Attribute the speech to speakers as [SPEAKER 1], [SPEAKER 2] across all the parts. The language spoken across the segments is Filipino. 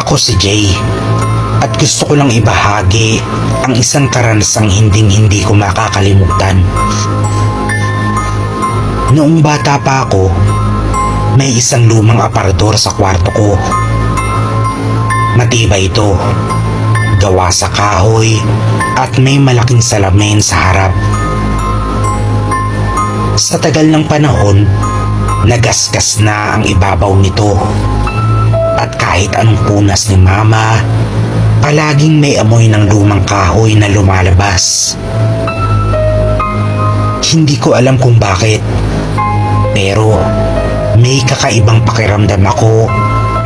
[SPEAKER 1] Ako si Jay at gusto ko lang ibahagi ang isang karanasang hindi ko makakalimutan. Noong bata pa ako, may isang lumang aparador sa kwarto ko. Matibay ito, gawa sa kahoy at may malaking salamin sa harap. Sa tagal ng panahon, nagasgas na ang ibabaw nito. At kahit anong punas ni Mama, palaging may amoy ng lumang kahoy na lumalabas. Hindi ko alam kung bakit, pero may kakaibang pakiramdam ako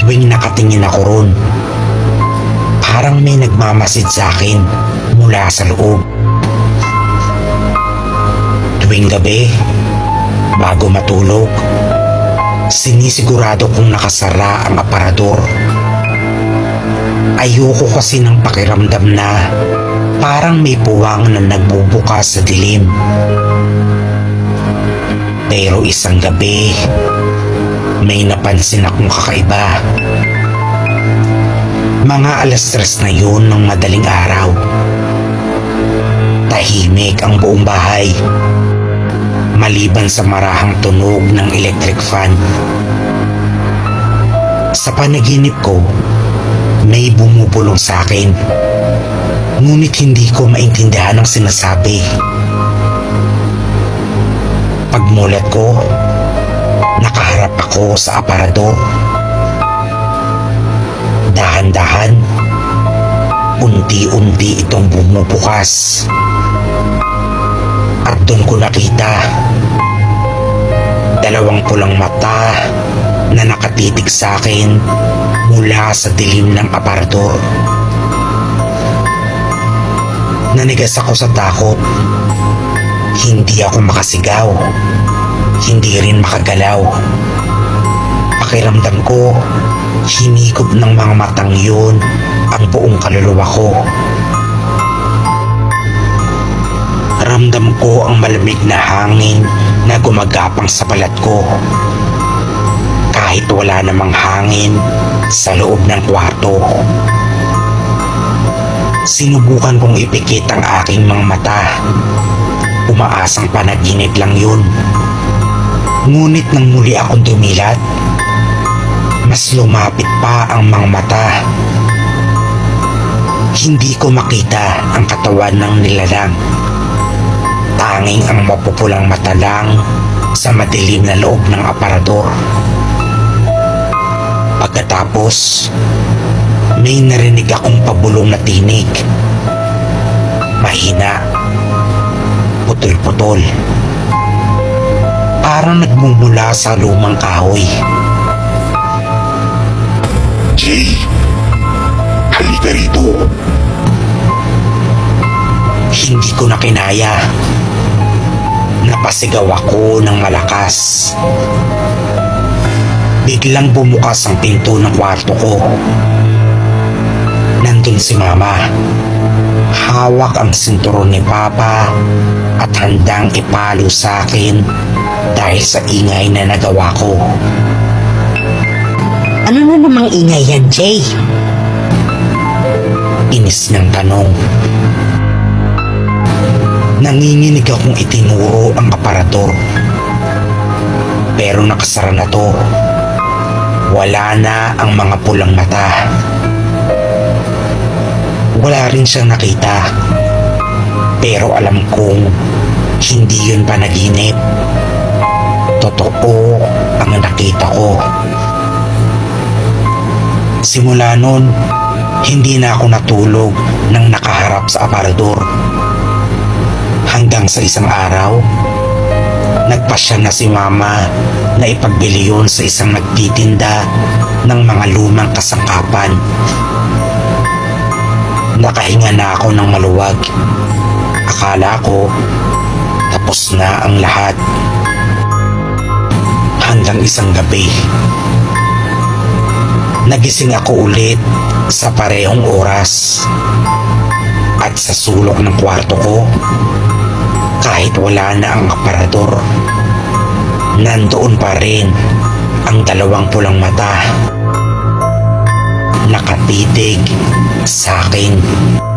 [SPEAKER 1] tuwing nakatingin ako ron. Parang may nagmamasid sa akin mula sa loob. Tuwing gabi, bago matulog, sinisigurado kong nakasara ang aparador. Ayoko kasi ng pakiramdam na parang may puwang na nagbubukas sa dilim. Pero isang gabi, may napansin akong kakaiba. Mga 3:00 na yun ng madaling araw. Tahimik ang buong bahay, maliban sa marahang tunog ng electric fan. Sa panaginip ko, may bumubulong sa akin, ngunit hindi ko maintindihan ang sinasabi. Pagmulat ko, nakaharap ako sa aparador. Dahan-dahan, unti-unti itong bumubukas. At doon ko nakita dalawang pulang mata na nakatitig sa akin mula sa dilim ng aparador. Nanigas ako sa takot. Hindi ako makasigaw, hindi rin makagalaw. Pakiramdam ko, hinigop ng mga matang yun ang buong kaluluwa ko. Ramdam ko ang malamig na hangin na gumagapang sa balat ko. Kahit wala namang hangin sa loob ng kwarto. Sinubukan kong ipikit ang aking mga mata. Umaasang panaginip lang yun. Ngunit nang muli akong dumilat, mas lumapit pa ang mga mata. Hindi ko makita ang katawan ng nilalang. Tanging ang mapupulang mata lang sa madilim na loob ng aparador. Pagkatapos, may narinig akong pabulong na tinig. Mahina, putol-putol. Parang nagmumula sa lumang kahoy.
[SPEAKER 2] Jay, halika rito.
[SPEAKER 1] Hindi ko na kinaya. Napasigaw ako ng malakas. Biglang bumukas ang pinto ng kwarto ko. Nandun si Mama. Hawak ang sinturon ni Papa at handang ipalo sa akin dahil sa ingay na nagawa ko.
[SPEAKER 3] Ano na namang ingay yan, Jay?
[SPEAKER 1] Inis niyang tanong. Nanginginig akong itinuro ang aparador. Pero nakasara na to. Wala na ang mga pulang mata. Wala rin siyang nakita. Pero alam kong hindi yun panaginip. Totoo ang nakita ko. Simula nun, hindi na ako natulog nang nakaharap sa aparador. Hanggang sa isang araw, nagpasya na si Mama na ipagbili yun sa isang nagtitinda ng mga lumang kasangkapan. Nakahinga na ako ng maluwag. Akala ko tapos na ang lahat. Hanggang isang gabi, nagising ako ulit sa parehong oras. At sa sulok ng kwarto ko, kahit wala na ang aparador, nandoon pa rin ang dalawang pulang mata. nakatitig sa akin.